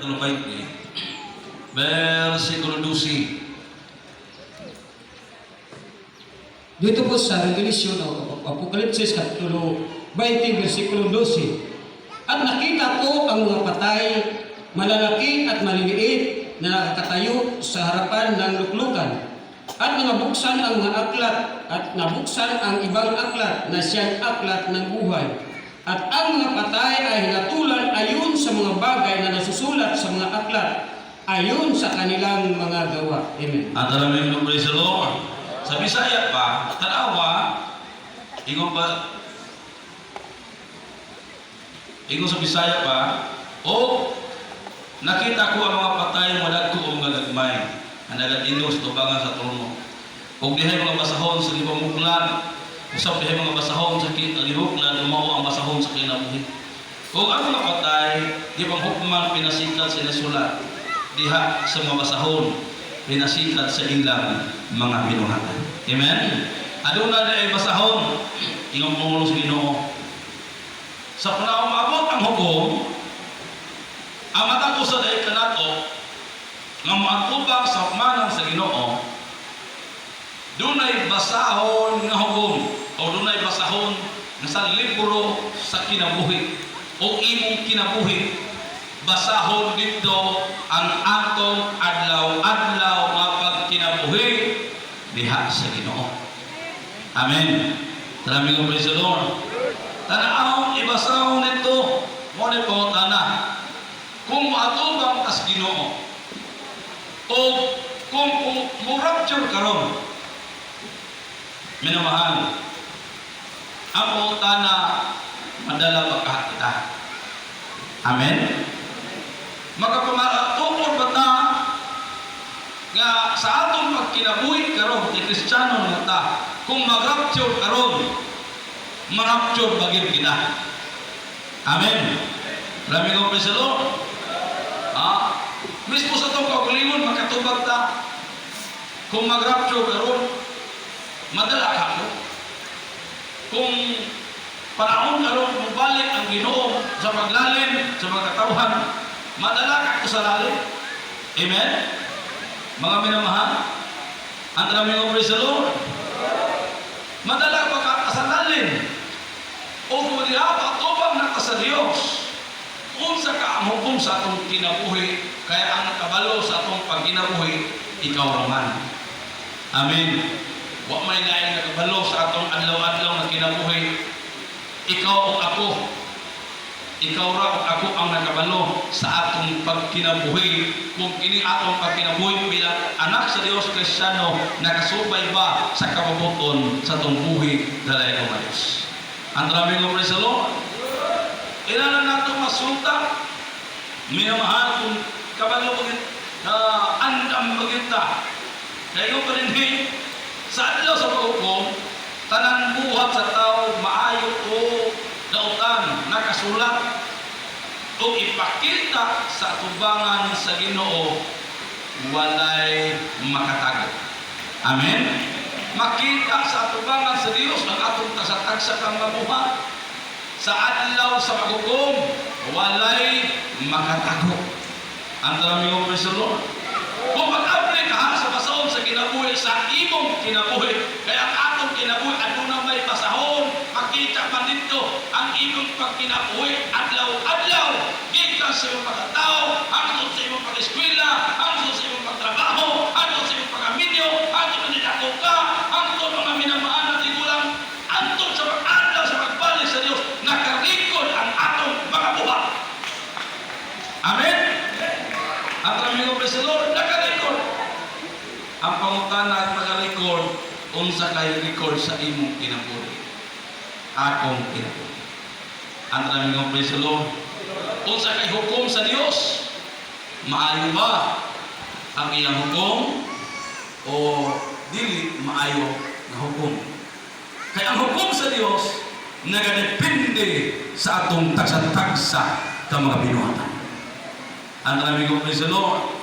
Kapitulo 20, versikulo 12. Dito po sa Revelation o Apokalipsis Kapitulo 20, versikulo 12. At nakita ko ang mga patay, malalaki at maliliit na nakatayo sa harapan ng luklukan. At nabuksan ang mga aklat at nabuksan ang ibang aklat na siyang aklat ng buhay. At ang mga patay ay hinatulan ayon sa mga bagay na nasusulat sa mga aklat, ayon sa kanilang mga gawa. Amen. At alamin mo, praise the Lord. Sa Bisaya pa, tanawa, ingon sa Bisaya pa, o nakita ko ang mga patay walag ko ang gagagmay, ang nagadinos tubangan sa trono. O dihay mga basahon sa libamuklan, usap dihay mga basahon sa libuklan, umao ang basahon sa kinabuhi. O ang mga patay, di pang hukman pinasikat sa nasulat, diha sa mga basahon, pinasikat sa ilang mga binuhatan. Amen? Aduna na ay basahon, ingang pumulo sa Ginoo. Sa panahon maabot ang hukom, ang matag usa dai kanato nga moatubang sa hukmanan sa Ginoo, dunay basahon nga hukom o dunay basahon nga sa libro sa kinabuhi o imong kinabuhi. Basahon dito ang atong adlaw-adlaw nga pagkinabuhi diha sa Ginoo. Amen. Salamin ko, praise the Lord. Tanahon ibasahon nito mo ni po tanah kung maatubang tas Ginoo o kung murapture karon. Minamahal, ang po tanah madala pagkahat kita. Amen. Magkapamatungkol ba ta nga sa atong pagkinabuhi karon ti Kristiyano nga ta, kung mag-rapture karon, ma-rapture bagid kita. Amen. Marami ko, praise the Lord. Mismo sa itong kaugalingon, makatubag ta, kung mag-rapture karon, madala ka mo. Kung panahon karon, mabalik ang Ginoo sa paglalim, sa pagkatawhan, madala ka ko sa lalim. Amen? Mga minamahal, ang maraming ko, praise the Lord. Madala ka sa lalim. O kung diha patubang na ka sa Diyos, kung sa ka ang hukom sa atong kinabuhi, kaya ang nakabalo sa atong pagkinabuhi, ikaw raman. Amen. Wa may lain nakabalo sa atong adlaw-adlaw na kinabuhi, ikaw o ako. Ikaw ra o ako ang nakabalo sa atong pagkinabuhi. Kung kini atong pagkinabuhi bilang anak sa Dios Kristiyano, nakasubay ba sa kapabuton sa atong buhi dalay ko Diyos. Ang maraming ko, praise the Lord. Ilan na nato masuta, minamahal kung kabalo bagit, andam bagita. Kaya ko pa rin sa adlaw sa paghukom, tanan buhat sa tao maayo o dautan nakasulat o ipakita sa atubangan sa Ginoo walay makatago. Amen. Makita sa atubangan sa Dios ang atong tasatagsa kang mabuhat sa adlaw sa paghukom walay makatago. Ang maraming ko, praise the Lord. Kung mag-apply ka sa basahon sa kinabuhi sa imong kinabuhi, kaya ang atong kinabuhi aduna may basahon, makita man dito ang imong pagkinabuhi adlaw-adlaw, gikan sa imong pagkatao, hangtod sa imong pag-eskwela, hangtod sa imong pagtrabaho, hangtod sa imong pag-amidyo, hangtod sa nidako ka, hangtod mga minamahal na tigulang, hangtod sa pag-adlaw sa pagbalik sa Dios, nakarikod ang atong mga buhat. Amen. Ang maraming ko, praise the Lord, nakarecord. Ang pangutana at nakarecord, unsa kay record sa imong kinabuhi. Akong kinabuhi. Ang maraming ko, praise the Lord. Unsa kay hukom sa Dios. Maayo ba ang iyang hukom o dili maayo na hukom? Kaya ang hukom sa Dios nagadepende sa atong tagsa-tagsa ka mga binuhatan. Ang maraming ko, praise the Lord.